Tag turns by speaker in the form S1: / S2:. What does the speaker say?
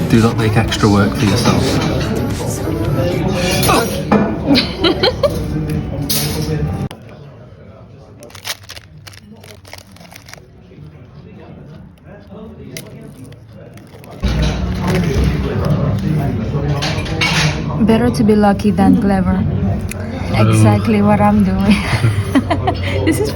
S1: Do not make extra work for yourself.
S2: Better to be lucky than clever. Exactly what I'm doing. This is